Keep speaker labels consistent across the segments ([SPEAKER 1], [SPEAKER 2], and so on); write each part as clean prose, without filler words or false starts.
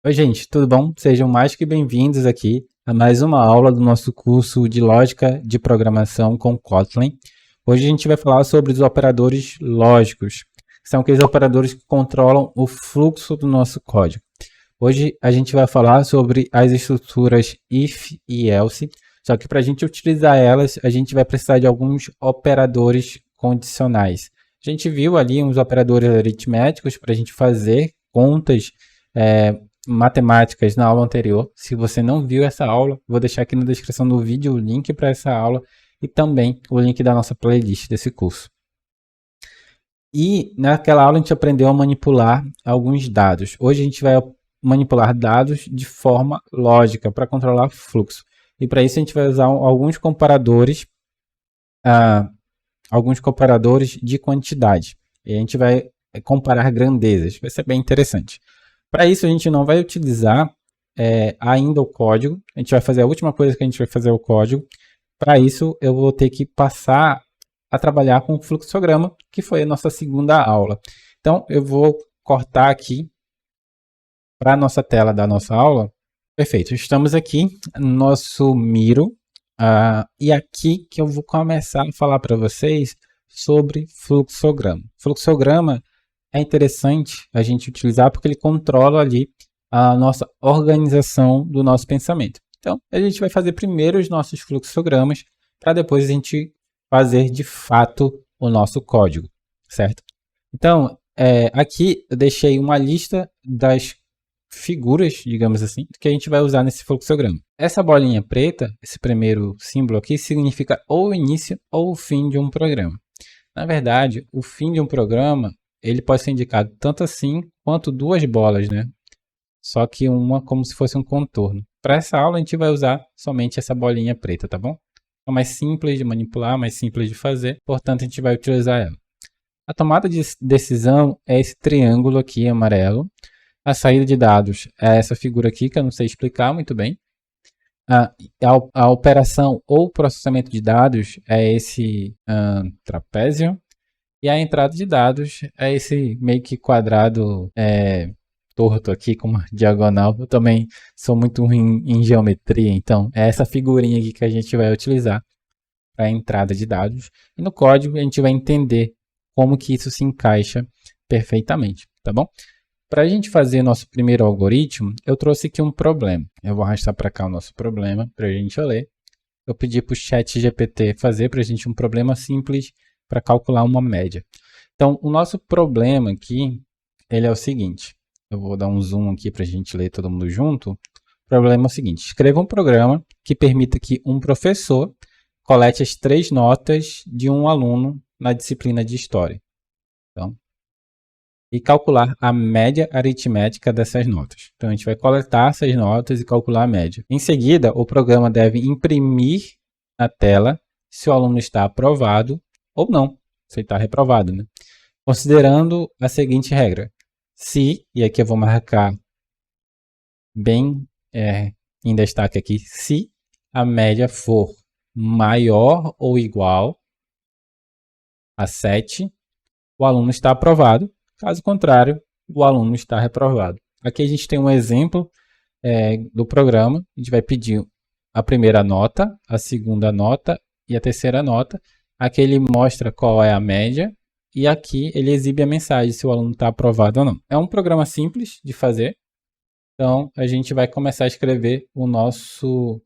[SPEAKER 1] Oi, gente, tudo bom? Sejam mais que bem-vindos aqui a mais uma aula do nosso curso de Lógica de Programação com Kotlin. Hoje a gente vai falar sobre os operadores lógicos, que são aqueles operadores que controlam o fluxo do nosso código. Hoje a gente vai falar sobre as estruturas if e else, só que para a gente utilizar elas, a gente vai precisar de alguns operadores condicionais. A gente viu ali uns operadores aritméticos para a gente fazer contas matemáticas na aula anterior. Se você não viu essa aula, vou deixar aqui na descrição do vídeo o link para essa aula e também o link da nossa playlist desse curso. E naquela aula a gente aprendeu a manipular alguns dados. Hoje a gente vai manipular dados de forma lógica para controlar fluxo. E para isso a gente vai usar alguns comparadores de quantidade. E a gente vai comparar grandezas. Vai ser bem interessante. Para isso a gente não vai utilizar ainda o código. A gente vai fazer a última coisa que a gente vai fazer o código. Para isso eu vou ter que passar a trabalhar com o fluxograma, que foi a nossa segunda aula. Então eu vou cortar aqui para a nossa tela da nossa aula. Perfeito, estamos aqui no nosso Miro. E aqui que eu vou começar a falar para vocês sobre fluxograma. Fluxograma é interessante a gente utilizar porque ele controla ali a nossa organização do nosso pensamento. Então, a gente vai fazer primeiro os nossos fluxogramas para depois a gente fazer de fato o nosso código, certo? Então, aqui eu deixei uma lista das figuras, digamos assim, que a gente vai usar nesse fluxograma. Essa bolinha preta, esse primeiro símbolo aqui, significa ou o início ou o fim de um programa. Na verdade, o fim de um programa, ele pode ser indicado tanto assim quanto duas bolas, né? Só que uma como se fosse um contorno. Para essa aula a gente vai usar somente essa bolinha preta, tá bom? É mais simples de manipular, mais simples de fazer, portanto a gente vai utilizar ela. A tomada de decisão é esse triângulo aqui amarelo. A saída de dados é essa figura aqui, que eu não sei explicar muito bem. A operação ou processamento de dados é esse trapézio. E a entrada de dados é esse meio que quadrado torto aqui, com uma diagonal. Eu também sou muito ruim em geometria, então é essa figurinha aqui que a gente vai utilizar para a entrada de dados. E no código a gente vai entender como que isso se encaixa perfeitamente, tá bom? Para a gente fazer nosso primeiro algoritmo, eu trouxe aqui um problema. Eu vou arrastar para cá o nosso problema para a gente ler. Eu pedi para o chat GPT fazer para a gente um problema simples para calcular uma média. Então, o nosso problema aqui, ele é o seguinte. Eu vou dar um zoom aqui para a gente ler todo mundo junto. O problema é o seguinte. Escreva um programa que permita que um professor colete as 3 notas de um aluno na disciplina de História. Então, e calcular a média aritmética dessas notas. Então, a gente vai coletar essas notas e calcular a média. Em seguida, o programa deve imprimir na tela se o aluno está aprovado ou não, se ele está reprovado, né? Considerando a seguinte regra. Se, e aqui eu vou marcar bem em destaque aqui, se a média for maior ou igual a 7, o aluno está aprovado. Caso contrário, o aluno está reprovado. Aqui a gente tem um exemplo do programa. A gente vai pedir a primeira nota, a segunda nota e a terceira nota. Aqui ele mostra qual é a média e aqui ele exibe a mensagem se o aluno está aprovado ou não. É um programa simples de fazer. Então, a gente vai começar a escrever o nosso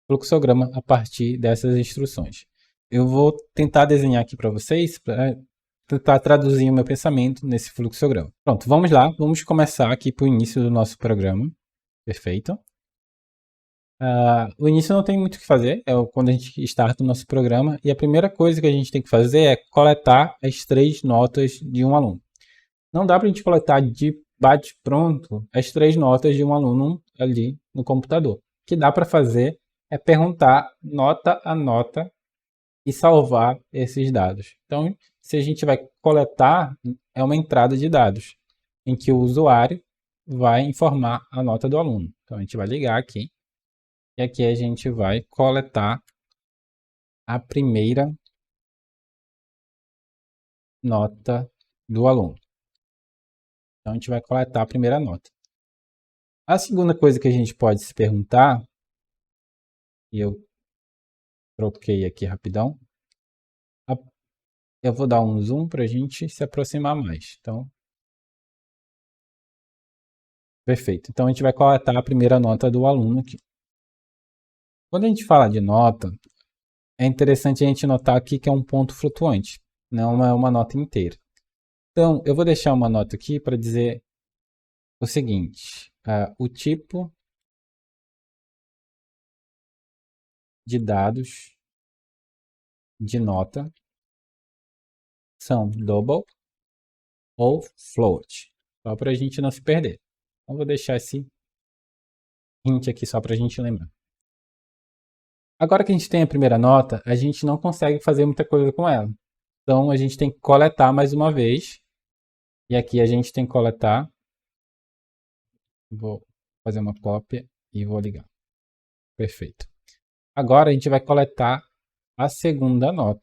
[SPEAKER 1] fluxograma a partir dessas instruções. Eu vou tentar desenhar aqui para vocês, para tentar traduzir o meu pensamento nesse fluxograma. Pronto, vamos lá. Vamos começar aqui para o início do nosso programa. Perfeito. O início não tem muito o que fazer, é quando a gente starta o nosso programa. E a primeira coisa que a gente tem que fazer é coletar as 3 notas de um aluno. Não dá para a gente coletar de bate-pronto as 3 notas de um aluno ali no computador. O que dá para fazer é perguntar nota a nota e salvar esses dados. Então, se a gente vai coletar, é uma entrada de dados, em que o usuário vai informar a nota do aluno. Então, a gente vai ligar aqui, e aqui a gente vai coletar a primeira nota do aluno. Então, a gente vai coletar a primeira nota. A segunda coisa que a gente pode se perguntar, e eu troquei aqui rapidão, eu vou dar um zoom para a gente se aproximar mais. Então, perfeito. Então, a gente vai coletar a primeira nota do aluno aqui. Quando a gente fala de nota, é interessante a gente notar aqui que é um ponto flutuante, não é uma nota inteira. Então, eu vou deixar uma nota aqui para dizer o seguinte, o tipo de dados de nota são double ou float, só para a gente não se perder. Então, vou deixar esse hint aqui só para a gente lembrar. Agora que a gente tem a primeira nota, a gente não consegue fazer muita coisa com ela. Então, a gente tem que coletar mais uma vez. E aqui a gente tem que coletar. Vou fazer uma cópia e vou ligar. Perfeito. Agora a gente vai coletar a segunda nota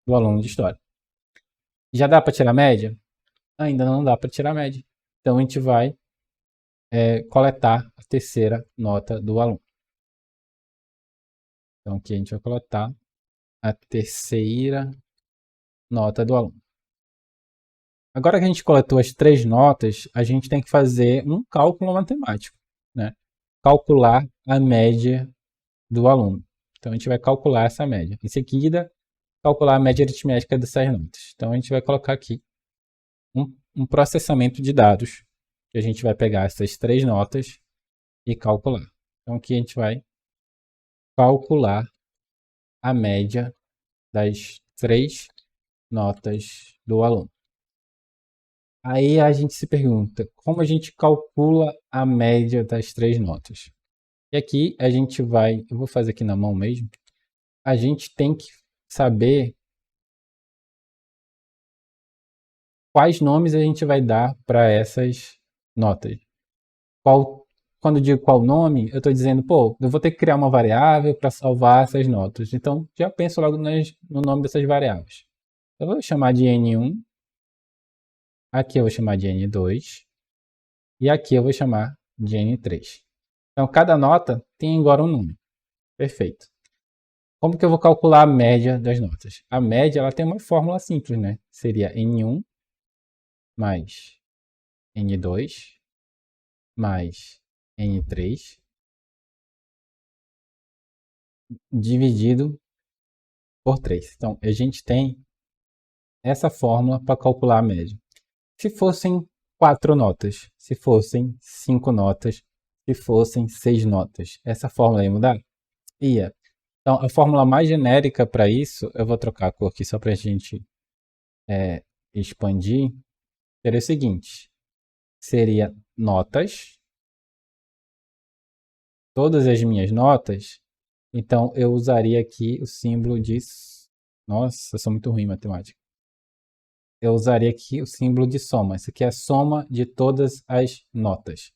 [SPEAKER 1] do aluno de história. Já dá para tirar a média? Ainda não dá para tirar a média. Então a gente vai coletar a terceira nota do aluno. Então aqui a gente vai coletar a terceira nota do aluno. Agora que a gente coletou as três notas, a gente tem que fazer um cálculo matemático, né? Calcular a média do aluno. Então a gente vai calcular essa média. Em seguida, calcular a média aritmética dessas notas. Então a gente vai colocar aqui um processamento de dados, que a gente vai pegar essas três notas e calcular. Então aqui a gente vai calcular a média das três notas do aluno. Aí a gente se pergunta, como a gente calcula a média das três notas? E aqui a gente vai, eu vou fazer aqui na mão mesmo, a gente tem que saber quais nomes a gente vai dar para essas notas. Quando eu digo qual nome, eu estou dizendo, pô, eu vou ter que criar uma variável para salvar essas notas. Então, já penso logo no nome dessas variáveis. Eu vou chamar de N1, aqui eu vou chamar de N2, e aqui eu vou chamar de N3. Então, cada nota tem agora um nome. Perfeito. Como que eu vou calcular a média das notas? A média ela tem uma fórmula simples, né? Seria N1 mais N2 mais N3 dividido por 3. Então, a gente tem essa fórmula para calcular a média. Se fossem 4 notas, se fossem 5 notas, se fossem 6 notas, essa fórmula ia mudar? Ia. Então, a fórmula mais genérica para isso, eu vou trocar a cor aqui só para a gente expandir, seria o seguinte, seria notas, todas as minhas notas, então eu usaria aqui o símbolo de... Nossa, eu sou muito ruim em matemática. Eu usaria aqui o símbolo de soma. Isso aqui é a soma de todas as notas.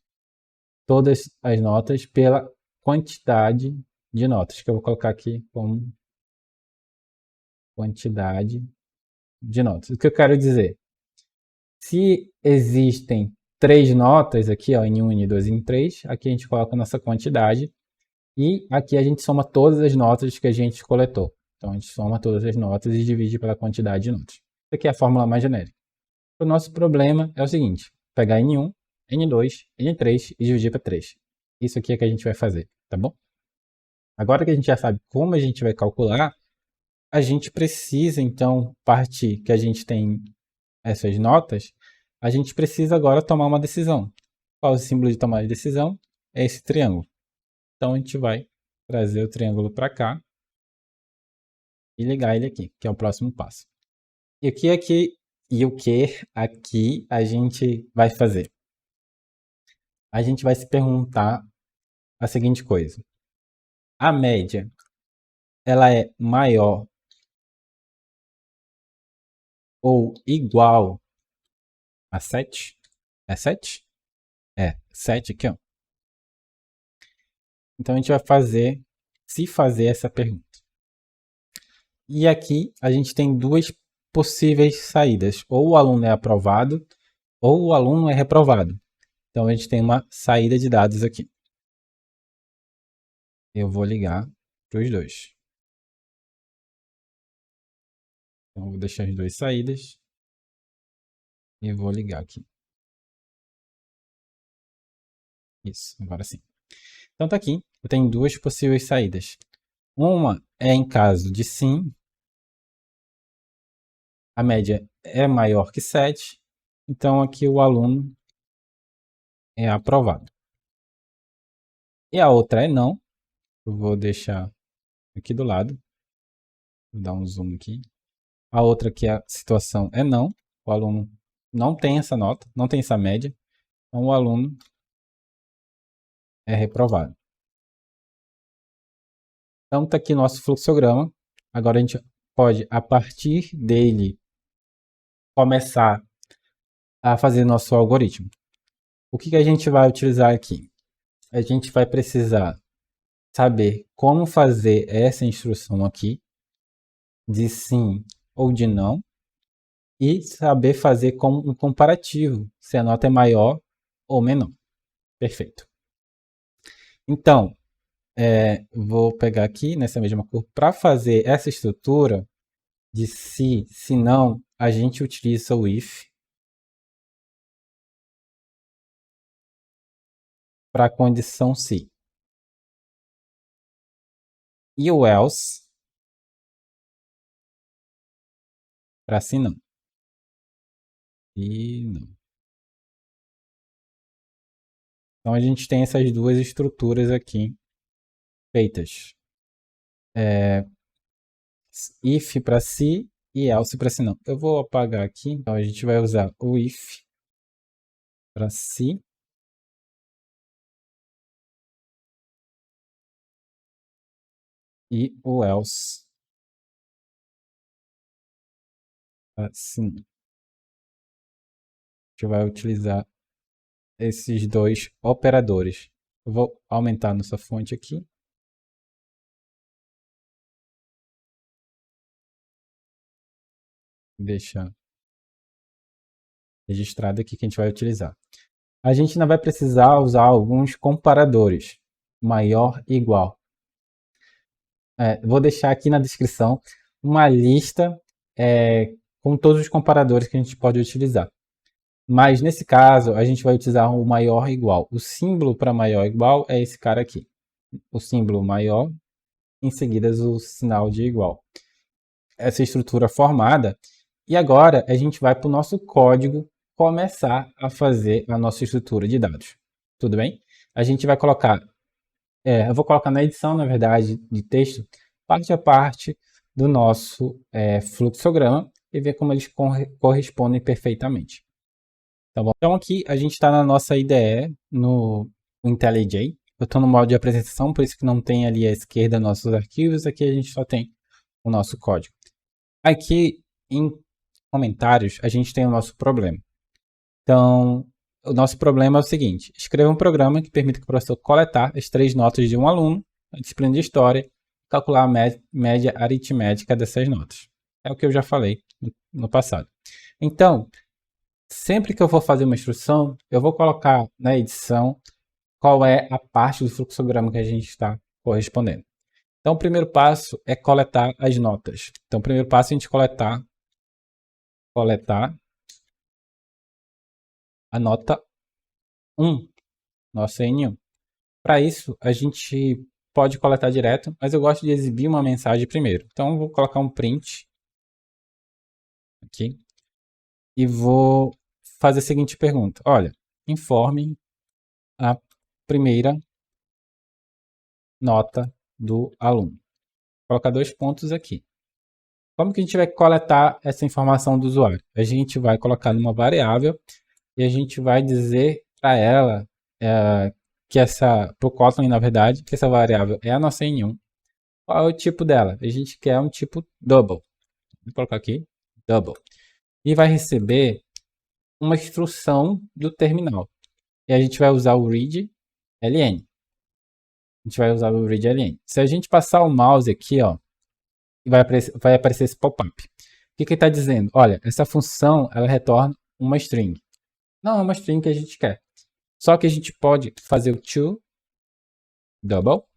[SPEAKER 1] Todas as notas pela quantidade de notas, que eu vou colocar aqui como quantidade de notas. O que eu quero dizer? Se existem 3 notas aqui, ó, N1, N2 e N3, aqui a gente coloca a nossa quantidade e aqui a gente soma todas as notas que a gente coletou. Então a gente soma todas as notas e divide pela quantidade de notas. Isso aqui é a fórmula mais genérica. O nosso problema é o seguinte, pegar N1, N2, N3 e dividir para 3. Isso aqui é que a gente vai fazer, tá bom? Agora que a gente já sabe como a gente vai calcular, a gente precisa então partir que a gente tem essas notas, a gente precisa agora tomar uma decisão. Qual é o símbolo de tomar de decisão? É esse triângulo. Então a gente vai trazer o triângulo para cá e ligar ele aqui, que é o próximo passo. E o que aqui a gente vai fazer? A gente vai se perguntar a seguinte coisa. A média, ela é maior ou igual a 7? É 7? É, 7 aqui, ó. Então a gente vai fazer essa pergunta. E aqui a gente tem duas possíveis saídas. Ou o aluno é aprovado, ou o aluno é reprovado. Então, a gente tem uma saída de dados aqui. Eu vou ligar para os dois. Então, eu vou deixar as duas saídas e vou ligar aqui. Isso, agora sim. Então, tá aqui. Eu tenho duas possíveis saídas. Uma é em caso de sim, a média é maior que 7, então aqui o aluno é aprovado. E a outra é não, eu vou deixar aqui do lado, vou dar um zoom aqui. A outra que a situação é não, o aluno não tem essa nota, não tem essa média, então o aluno é reprovado. Então está aqui nosso fluxograma, agora a gente pode, a partir dele, começar a fazer nosso algoritmo. O que a gente vai utilizar aqui? A gente vai precisar saber como fazer essa instrução aqui, de sim ou de não, e saber fazer como um comparativo, se a nota é maior ou menor. Perfeito. Então, vou pegar aqui nessa mesma cor, para fazer essa estrutura de se não, a gente utiliza o if para a condição se. E o else para se não. E não. Então a gente tem essas duas estruturas aqui feitas. If para se e else para se não. Eu vou apagar aqui. Então a gente vai usar o if para se e o else para se não. A gente vai utilizar esses dois operadores. Eu vou aumentar nossa fonte aqui. Deixar registrado aqui que a gente vai utilizar. A gente ainda vai precisar usar alguns comparadores. Maior e igual. Vou deixar aqui na descrição uma lista com todos os comparadores que a gente pode utilizar. Mas nesse caso, a gente vai utilizar o maior e igual. O símbolo para maior e igual é esse cara aqui. O símbolo maior, em seguida o sinal de igual. Essa estrutura formada. E agora a gente vai para o nosso código começar a fazer a nossa estrutura de dados. Tudo bem? A gente vai colocar, eu vou colocar na edição, na verdade, de texto, parte a parte do nosso fluxograma e ver como eles correspondem perfeitamente. Tá bom? Então aqui a gente está na nossa IDE, no IntelliJ. Eu estou no modo de apresentação, por isso que não tem ali à esquerda nossos arquivos. Aqui a gente só tem o nosso código. Aqui em comentários a gente tem o nosso problema. Então, o nosso problema é o seguinte: escreva um programa que permita que o professor coletar as 3 notas de um aluno na disciplina de História e calcular a média aritmética dessas notas. É o que eu já falei no passado. Então, sempre que eu for fazer uma instrução, eu vou colocar na edição qual é a parte do fluxograma que a gente está correspondendo. Então, o primeiro passo é coletar as notas. Então, o primeiro passo é a gente coletar a nota 1, nossa N1. Para isso, a gente pode coletar direto, mas eu gosto de exibir uma mensagem primeiro. Então, eu vou colocar um print aqui e vou fazer a seguinte pergunta. Olha, informe a primeira nota do aluno. Vou colocar 2 pontos aqui. Como que a gente vai coletar essa informação do usuário? A gente vai colocar numa variável e a gente vai dizer para ela que para o Kotlin, na verdade, que essa variável é a nossa N1. Qual é o tipo dela? A gente quer um tipo double. Vou colocar aqui, double. E vai receber uma instrução do terminal. E a gente vai usar o read ln. A gente vai usar o read ln. Se a gente passar o mouse aqui, ó, vai aparecer esse pop-up. O que ele está dizendo? Olha, essa função ela retorna uma string. Não é uma string que a gente quer. Só que a gente pode fazer o to double.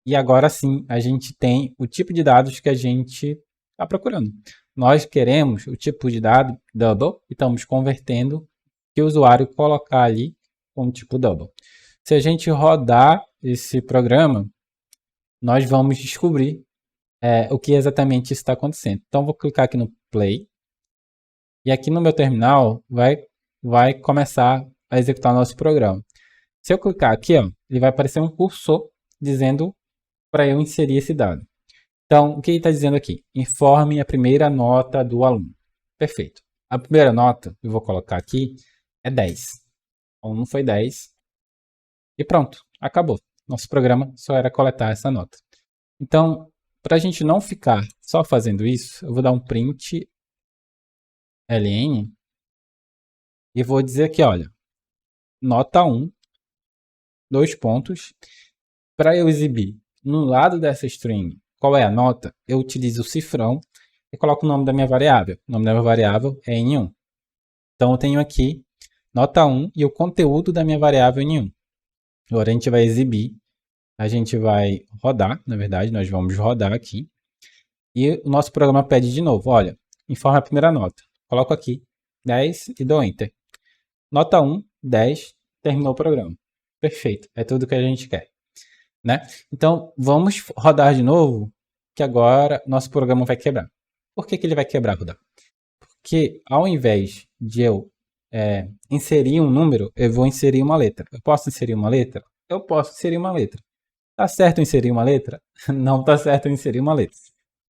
[SPEAKER 1] E agora sim, a gente tem o tipo de dados que a gente está procurando. Nós queremos o tipo de dado double e estamos convertendo que o usuário colocar ali como tipo double. Se a gente rodar esse programa, nós vamos descobrir o que exatamente está acontecendo. Então, vou clicar aqui no play. E aqui no meu terminal vai começar a executar o nosso programa. Se eu clicar aqui, ó, ele vai aparecer um cursor dizendo para eu inserir esse dado. Então, o que ele está dizendo aqui? Informe a primeira nota do aluno. Perfeito. A primeira nota, eu vou colocar aqui, é 10. O aluno foi 10. E pronto, acabou. Nosso programa só era coletar essa nota. Então, para a gente não ficar só fazendo isso, eu vou dar um print ln e vou dizer aqui, olha, nota 1, 2 pontos. Para eu exibir no lado dessa string qual é a nota, eu utilizo o cifrão e coloco o nome da minha variável. O nome da minha variável é n1. Então, eu tenho aqui nota 1 e o conteúdo da minha variável n1. Agora, a gente vai exibir, a gente vai rodar, na verdade, nós vamos rodar aqui. E o nosso programa pede de novo, olha, informa a primeira nota. Coloco aqui 10 e dou Enter. Nota 1, 10, terminou o programa. Perfeito, é tudo que a gente quer. Né? Então, vamos rodar de novo, que agora nosso programa vai quebrar. Por que ele vai quebrar, Rudá? Porque ao invés de eu inserir um número, eu vou inserir uma letra. Eu posso inserir uma letra? Eu posso inserir uma letra. Tá certo inserir uma letra? Não tá certo inserir uma letra.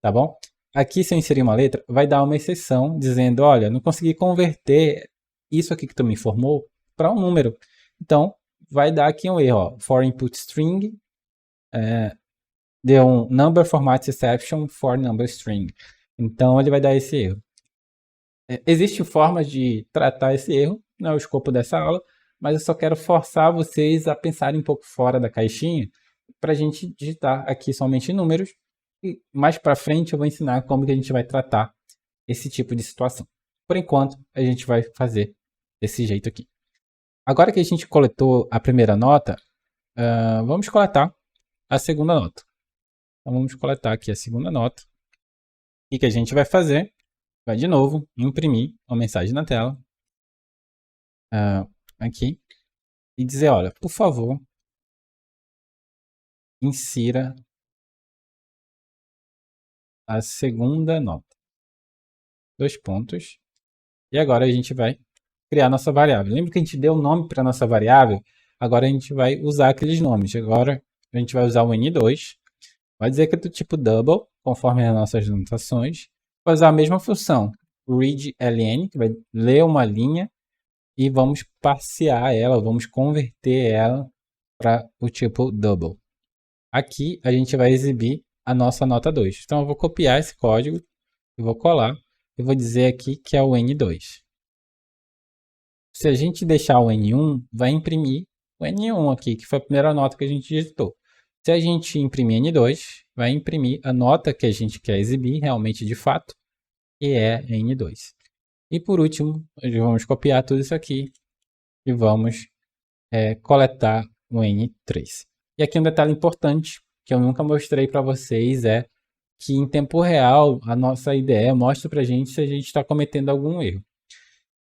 [SPEAKER 1] Tá bom? Aqui, se eu inserir uma letra, vai dar uma exceção dizendo, olha, não consegui converter isso aqui que tu me informou para um número. Então, vai dar aqui um erro, ó, for input string, deu um number format exception for number string. Então, ele vai dar esse erro. Existem formas de tratar esse erro, não é o escopo dessa aula, mas eu só quero forçar vocês a pensarem um pouco fora da caixinha para a gente digitar aqui somente números. E mais para frente eu vou ensinar como que a gente vai tratar esse tipo de situação. Por enquanto, a gente vai fazer desse jeito aqui. Agora que a gente coletou a primeira nota, vamos coletar a segunda nota. Então, vamos coletar aqui a segunda nota. O que a gente vai fazer? Vai de novo imprimir uma mensagem na tela. Aqui. E dizer, olha, por favor, insira a segunda nota. 2 pontos. E agora a gente vai criar nossa variável. Lembra que a gente deu o nome para nossa variável? Agora a gente vai usar aqueles nomes. Agora a gente vai usar o n2. Vai dizer que é do tipo double, conforme as nossas notações. Vai usar a mesma função, readLn, que vai ler uma linha e vamos parsear ela, vamos converter ela para o tipo double. Aqui a gente vai exibir a nossa nota 2. Então eu vou copiar esse código e vou colar. Eu vou dizer aqui que é o N2. Se a gente deixar o N1, vai imprimir o N1 aqui, que foi a primeira nota que a gente digitou. Se a gente imprimir N2, vai imprimir a nota que a gente quer exibir, realmente de fato, que é N2. E por último, vamos copiar tudo isso aqui e vamos coletar o N3. E aqui um detalhe importante, que eu nunca mostrei para vocês, é que em tempo real, a nossa IDE mostra para a gente se a gente está cometendo algum erro.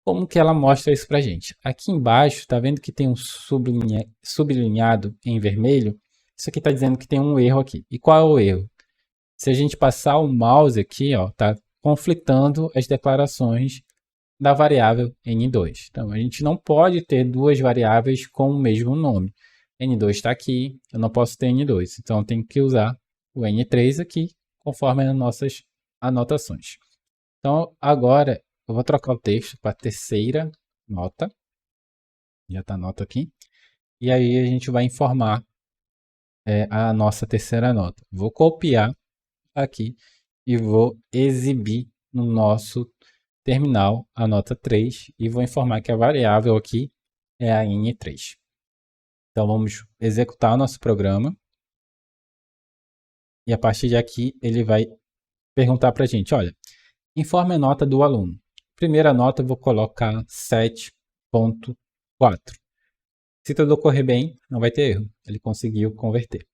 [SPEAKER 1] Como que ela mostra isso para a gente? Aqui embaixo, está vendo que tem um sublinhado em vermelho? Isso aqui está dizendo que tem um erro aqui. E qual é o erro? Se a gente passar o mouse aqui, está conflitando as declarações da variável N2. Então, a gente não pode ter duas variáveis com o mesmo nome. N2 está aqui, eu não posso ter N2. Então, eu tenho que usar o N3 aqui, conforme as nossas anotações. Então, agora, eu vou trocar o texto para a terceira nota. Já está a nota aqui. E aí, a gente vai informar a nossa terceira nota. Vou copiar aqui e vou exibir no nosso terminal a nota 3 e vou informar que a variável aqui é a N3. Então, vamos executar o nosso programa. E a partir de aqui, ele vai perguntar para a gente, olha, informe a nota do aluno. Primeira nota, eu vou colocar 7.4. Se tudo ocorrer bem, não vai ter erro. Ele conseguiu converter.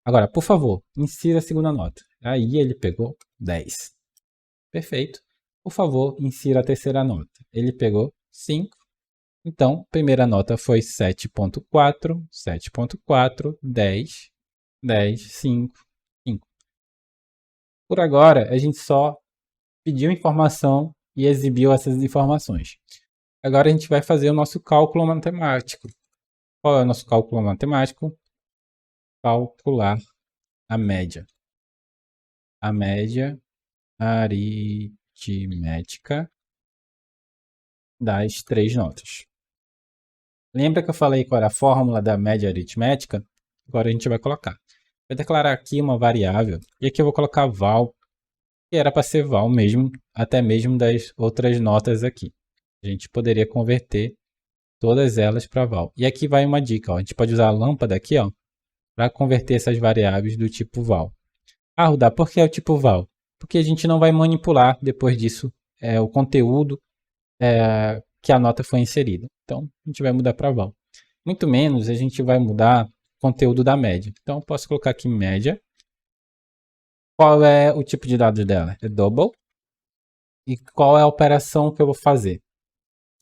[SPEAKER 1] Agora, por favor, insira a segunda nota. Aí ele pegou 10. Perfeito. Por favor, insira a terceira nota. Ele pegou 5. Então, primeira nota foi 7.4, 7.4, 10, 10, 5, 5. Por agora, a gente só pediu informação e exibiu essas informações. Agora a gente vai fazer o nosso cálculo matemático. Qual é o nosso cálculo matemático? Calcular a média. A média aritmética das três notas. Lembra que eu falei qual era a fórmula da média aritmética? Agora a gente vai colocar. Vou declarar aqui uma variável e aqui eu vou colocar val, que era para ser val mesmo, até mesmo das outras notas aqui. A gente poderia converter todas elas para val. E aqui vai uma dica, ó. A gente pode usar a lâmpada aqui, ó, para converter essas variáveis do tipo val. Ah, Rudá, por que é o tipo val? Porque a gente não vai manipular depois disso o conteúdo que a nota foi inserida. Então, a gente vai mudar para val. Muito menos a gente vai mudar o conteúdo da média. Então, eu posso colocar aqui média. Qual é o tipo de dados dela? É double. E qual é a operação que eu vou fazer?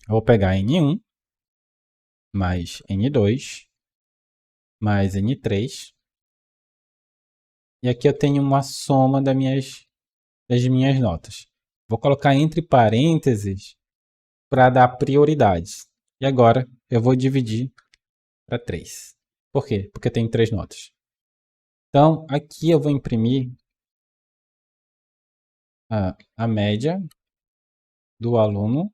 [SPEAKER 1] Eu vou pegar N1 mais N2 mais N3. E aqui eu tenho uma soma das minhas notas. Vou colocar entre parênteses para dar prioridades. E agora eu vou dividir para 3. Por quê? Porque tem 3 notas. Então, aqui eu vou imprimir a média do aluno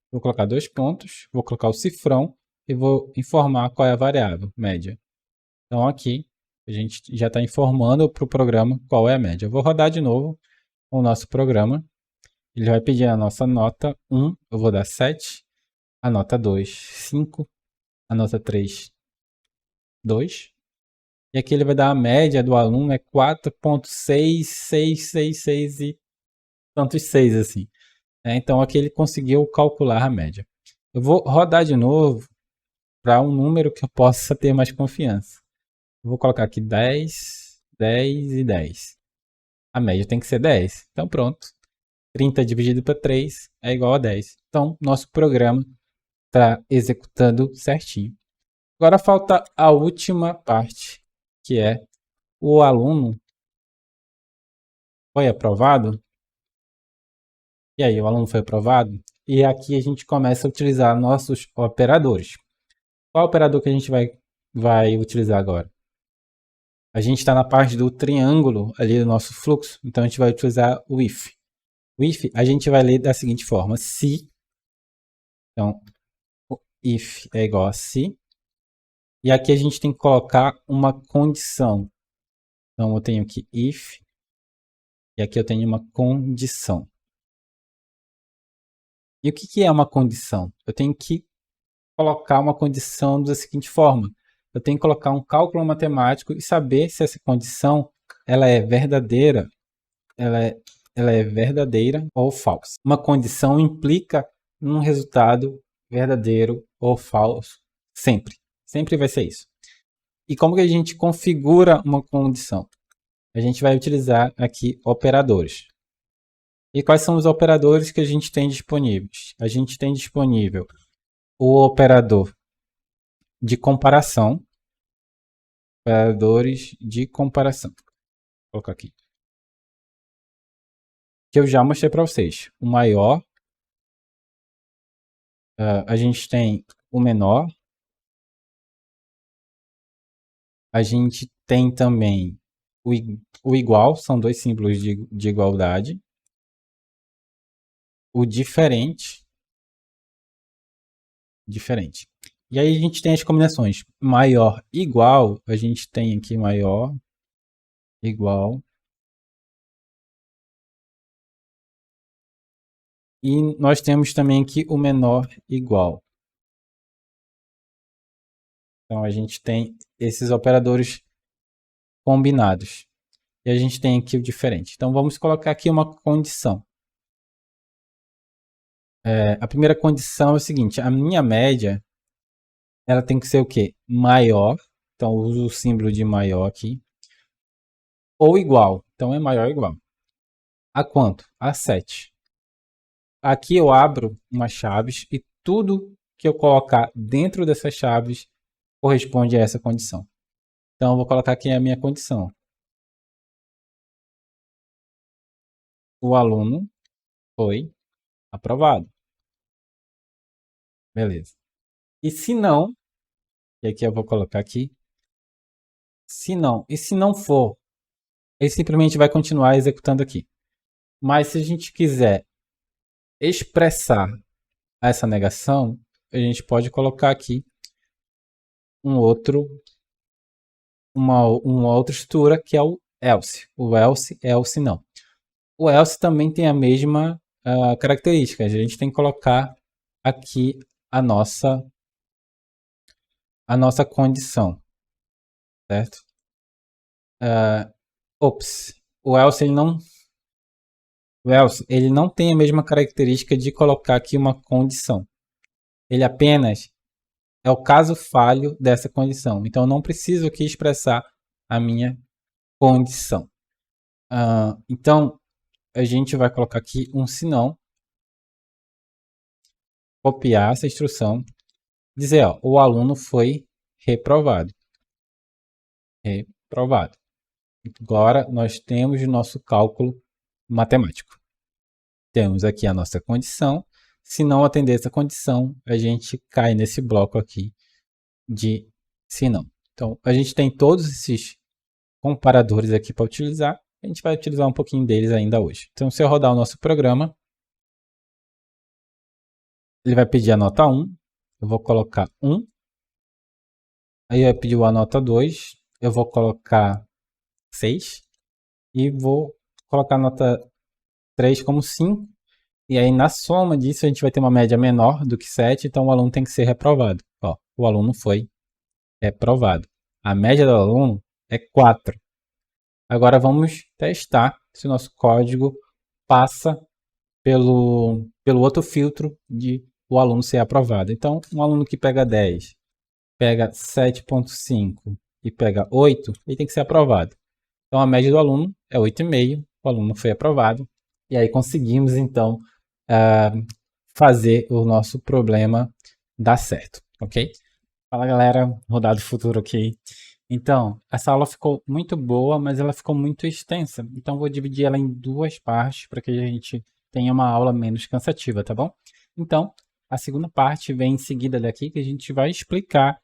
[SPEAKER 1] vou colocar 2 pontos, vou colocar o cifrão e vou informar qual é a variável, média. Então, aqui a gente já está informando para o programa qual é a média. Eu vou rodar de novo o nosso programa. Ele vai pedir a nossa nota 1, eu vou dar 7, a nota 2, 5, a nota 3, 2. E aqui ele vai dar a média do aluno é 4.6666 e tantos 6 assim. Então aqui ele conseguiu calcular a média. Eu vou rodar de novo para um número que eu possa ter mais confiança. Eu vou colocar aqui 10, 10 e 10. A média tem que ser 10. Então pronto. 30 dividido por 3 é igual a 10. Então nosso programa está executando certinho. Agora falta a última parte, que é o aluno foi aprovado. E aí, o aluno foi aprovado? E aqui a gente começa a utilizar nossos operadores. Qual operador que a gente vai utilizar agora? A gente está na parte do triângulo ali do nosso fluxo, então a gente vai utilizar o if. O if a gente vai ler da seguinte forma: se, então, o if é igual a se, e aqui a gente tem que colocar uma condição. Então eu tenho aqui if, e aqui eu tenho uma condição. E o que é uma condição? Eu tenho que colocar uma condição da seguinte forma: eu tenho que colocar um cálculo matemático e saber se essa condição ela é verdadeira, ela é verdadeira ou falsa. Uma condição implica um resultado verdadeiro ou falso, sempre vai ser isso. E como que a gente configura uma condição? A gente vai utilizar aqui operadores. E quais são os operadores que a gente tem disponíveis? A gente tem disponível o operador de comparação, operadores de comparação. Vou colocar aqui. Que eu já mostrei para vocês. O maior, a gente tem o menor, a gente tem também o igual, são dois símbolos de igualdade, o diferente. E aí a gente tem as combinações maior igual, a gente tem aqui maior igual. E nós temos também aqui o menor igual. Então a gente tem esses operadores combinados. E a gente tem aqui o diferente. Então vamos colocar aqui uma condição. A primeira condição é o seguinte: a minha média ela tem que ser o quê? Maior. Então, eu uso o símbolo de maior aqui. Ou igual. Então, é maior ou igual. A quanto? A 7. Aqui eu abro umas chaves e tudo que eu colocar dentro dessas chaves corresponde a essa condição. Então, eu vou colocar aqui a minha condição. O aluno foi aprovado. Beleza. E se não, e aqui eu vou colocar aqui, se não, e se não for, ele simplesmente vai continuar executando aqui. Mas se a gente quiser expressar essa negação, a gente pode colocar aqui uma outra estrutura que é o else. O else é o se não. O else também tem a mesma característica. A gente tem que colocar aqui a nossa condição, certo? Ops, o else ele não tem a mesma característica de colocar aqui uma condição. Ele apenas é o caso falho dessa condição. Então, eu não preciso aqui expressar a minha condição. Então, a gente vai colocar aqui um senão, copiar essa instrução, dizer, ó, o aluno foi reprovado. Reprovado. Agora, nós temos o nosso cálculo matemático. Temos aqui a nossa condição. Se não atender essa condição, a gente cai nesse bloco aqui de se não. Então, a gente tem todos esses comparadores aqui para utilizar. A gente vai utilizar um pouquinho deles ainda hoje. Então, se eu rodar o nosso programa, ele vai pedir a nota 1. Eu vou colocar 1. Aí vai pedir a nota 2. Eu vou colocar 6. E vou colocar a nota 3 como 5. E aí, na soma disso, a gente vai ter uma média menor do que 7. Então, o aluno tem que ser reprovado. Ó, o aluno foi reprovado. A média do aluno é 4. Agora, vamos testar se o nosso código passa pelo outro filtro de o aluno ser aprovado. Então, um aluno que pega 10, pega 7,5 e pega 8, ele tem que ser aprovado. Então, a média do aluno é 8,5, o aluno foi aprovado. E aí conseguimos, então, fazer o nosso problema dar certo, ok? Fala, galera, Rodado Futuro aqui. Então, essa aula ficou muito boa, mas ela ficou muito extensa. Então, vou dividir ela em duas partes para que a gente tenha uma aula menos cansativa, tá bom? Então, a segunda parte vem em seguida daqui, que a gente vai explicar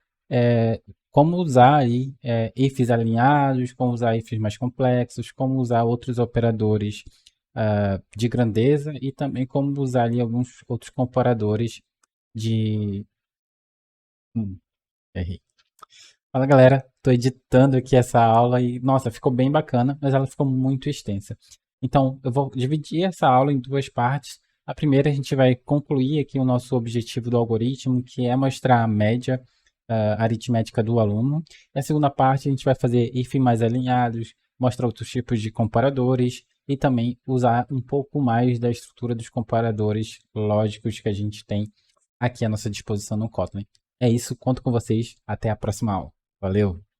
[SPEAKER 1] como usar aí ifs alinhados, como usar ifs mais complexos, como usar outros operadores de grandeza e também como usar ali alguns outros comparadores de... errei. Fala, galera, estou editando aqui essa aula e, nossa, ficou bem bacana, mas ela ficou muito extensa. Então, eu vou dividir essa aula em duas partes. A primeira, a gente vai concluir aqui o nosso objetivo do algoritmo, que é mostrar a média aritmética do aluno. E a segunda parte, a gente vai fazer if mais alinhados, mostrar outros tipos de comparadores e também usar um pouco mais da estrutura dos comparadores lógicos que a gente tem aqui à nossa disposição no Kotlin. É isso, conto com vocês. Até a próxima aula. Valeu!